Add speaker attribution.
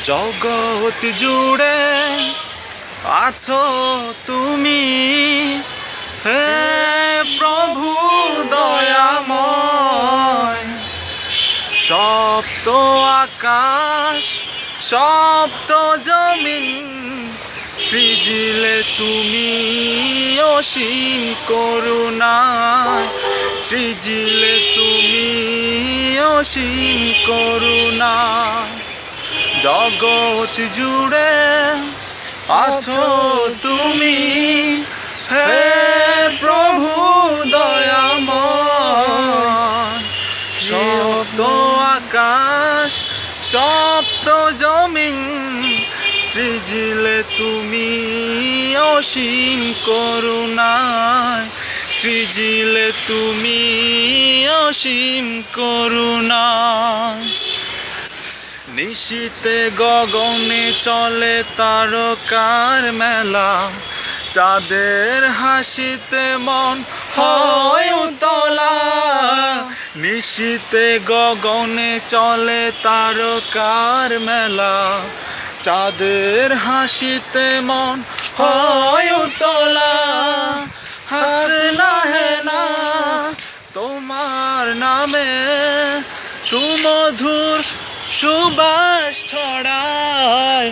Speaker 1: জগৎ জুড়ে আছো তুমি, হে প্রভু দয়াময়। সপ্ত আকাশ সপ্ত জমিন সৃজিলে তুমি অসীম করুণা, সৃজিলে তুমি অসীম করুণা। জগৎ জুড়ে আছো তুমি, হে প্রভু দয়াময়। সপ্ত আকাশ সপ্ত জমিন সৃজিলে তুমি অসীম করুণায়, সৃজিলে তুমি অসীম করুণায়। নিশীতে গগনে চলে তারকার মেলা, চাঁদের হাসিতে মন হয় উতলা। নিশীতে গগনে চলে তারকার মেলা, চাঁদের হাসিতে মন হয় উতলা। হাসনা হে না তোমার নামে সুমধুর সুবাস ছড়ায়।